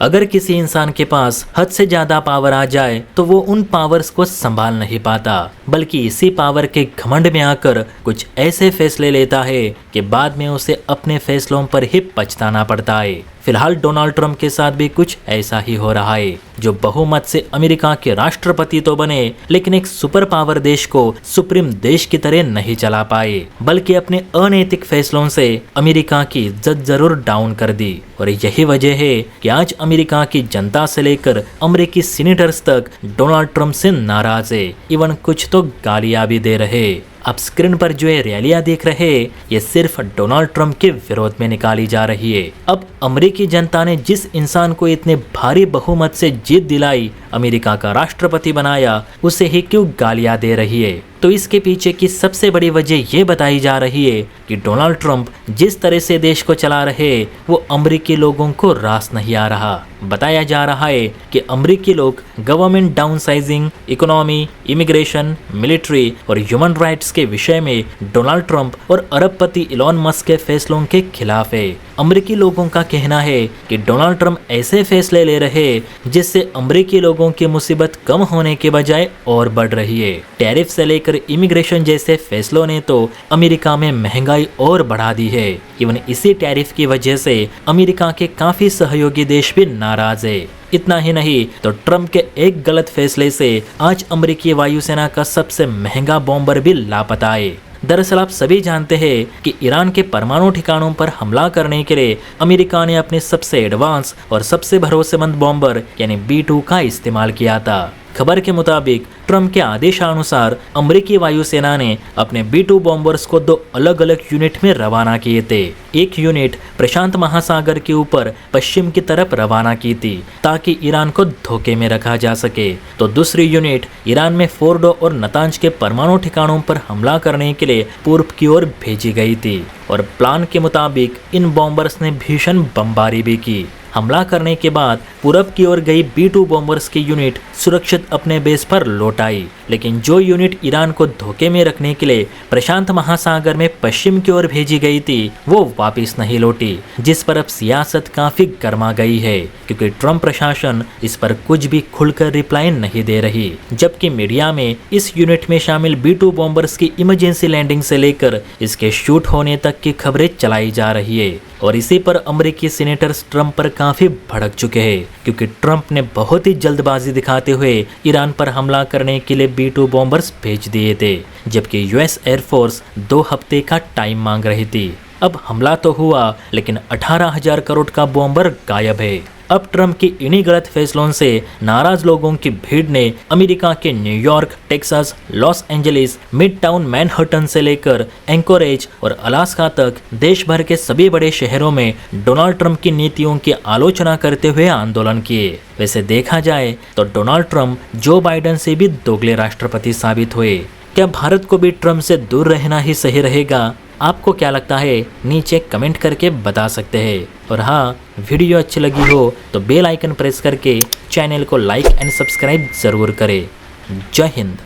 अगर किसी इंसान के पास हद से ज्यादा पावर आ जाए तो वो उन पावर्स को संभाल नहीं पाता, बल्कि इसी पावर के घमंड में आकर कुछ ऐसे फैसले लेता है कि बाद में उसे अपने फैसलों पर ही पछताना पड़ता है। फिलहाल डोनाल्ड ट्रंप के साथ भी कुछ ऐसा ही हो रहा है, जो बहुमत से अमेरिका के राष्ट्रपति तो बने, लेकिन एक सुपर पावर देश को सुप्रीम देश की तरह नहीं चला पाए, बल्कि अपने अनैतिक फैसलों से अमेरिका की इज्जत जरूर डाउन कर दी। और यही वजह है कि आज अमेरिका की जनता से लेकर अमेरिकी सीनेटर्स तक डोनाल्ड ट्रंप से नाराज है, इवन कुछ तो गालियां भी दे रहे। अब स्क्रीन पर जो ये रैलियां देख रहे, ये सिर्फ डोनाल्ड ट्रंप के विरोध में निकाली जा रही है। अब अमेरिकी जनता ने जिस इंसान को इतने भारी बहुमत से जीत दिलाई, अमेरिका का राष्ट्रपति बनाया, उसे ही क्यों गालियां दे रही है? तो इसके पीछे की सबसे बड़ी वजह ये बताई जा रही है कि डोनाल्ड ट्रंप जिस तरह से देश को चला रहे, वो अमेरिकी लोगों को रास नहीं आ रहा। बताया जा रहा है कि अमेरिकी लोग government downsizing, economy, immigration, military और ह्यूमन राइट्स के विषय में डोनाल्ड ट्रंप और अरबपति इलॉन मस्क के फैसलों के खिलाफ है। अमेरिकी लोगों का कहना है कि डोनाल्ड ट्रंप ऐसे फैसले ले रहे जिससे अमेरिकी लोगों की मुसीबत कम होने के बजाय और बढ़ रही है। टैरिफ से लेकर इमिग्रेशन जैसे फैसलों ने तो अमेरिका में महंगाई और बढ़ा दी है। इवन इसी टैरिफ की वजह से अमेरिका के काफी सहयोगी देश भी नाराज है। इतना ही नहीं तो ट्रंप के एक गलत फैसले से आज अमेरिकी वायुसेना का सबसे महंगा बॉम्बर भी लापता है। दरअसल आप सभी जानते हैं कि ईरान के परमाणु ठिकानों पर हमला करने के लिए अमेरिका ने अपने सबसे एडवांस और सबसे भरोसेमंद बॉम्बर यानी B-2 का इस्तेमाल किया था। खबर के मुताबिक ट्रंप के आदेशानुसार अमेरिकी वायुसेना ने अपने B-2 बॉम्बर्स को 2 अलग अलग यूनिट में रवाना किए थे। एक यूनिट प्रशांत महासागर के ऊपर पश्चिम की तरफ रवाना की थी ताकि ईरान को धोखे में रखा जा सके, तो दूसरी यूनिट ईरान में फोर्डो और नतांज के परमाणु ठिकानों पर हमला करने के लिए पूर्व की ओर भेजी गई थी। और प्लान के मुताबिक इन बॉम्बर्स ने भीषण बमबारी भी की। हमला करने के बाद पूरब की ओर गई B-2 बॉम्बर्स की यूनिट सुरक्षित अपने बेस पर लौट आई, लेकिन जो यूनिट ईरान को धोखे में रखने के लिए प्रशांत महासागर में पश्चिम की ओर भेजी गई थी, वो वापस नहीं लौटी, जिस पर अब सियासत काफी गर्मा गई है, क्योंकि ट्रंप प्रशासन इस पर कुछ भी खुलकर रिप्लाई नहीं दे रही। जबकि मीडिया में इस यूनिट में शामिल B-2 बॉम्बर्स की इमरजेंसी लैंडिंग से लेकर इसके शूट होने तक की खबरें चलाई जा रही है। और इसी पर अमेरिकी सीनेटर्स ट्रंप पर काफी भड़क चुके हैं, क्योंकि ट्रंप ने बहुत ही जल्दबाजी दिखाते हुए ईरान पर हमला करने के लिए B-2 बॉम्बर्स भेज दिए थे, जबकि US एयरफोर्स 2 हफ्ते का टाइम मांग रही थी। अब हमला तो हुआ, लेकिन 18,000 करोड़ का बॉम्बर गायब है। अब ट्रंप की इन्हीं गलत फैसलों से नाराज लोगों की भीड़ ने अमेरिका के New York, Texas, Los Angeles, mid town Manhattan से लेकर एंकोरेज और अलास्का तक देश भर के सभी बड़े शहरों में डोनाल्ड ट्रंप की नीतियों की आलोचना करते हुए आंदोलन किए। वैसे देखा जाए तो डोनाल्ड ट्रंप जो बाइडेन से भी दोगले राष्ट्रपति साबित हुए। क्या भारत को भी ट्रंप से दूर रहना ही सही रहेगा? आपको क्या लगता है? नीचे कमेंट करके बता सकते हैं। और हाँ, वीडियो अच्छी लगी हो तो बेल आइकन प्रेस करके चैनल को लाइक एंड सब्सक्राइब जरूर करें। जय हिंद।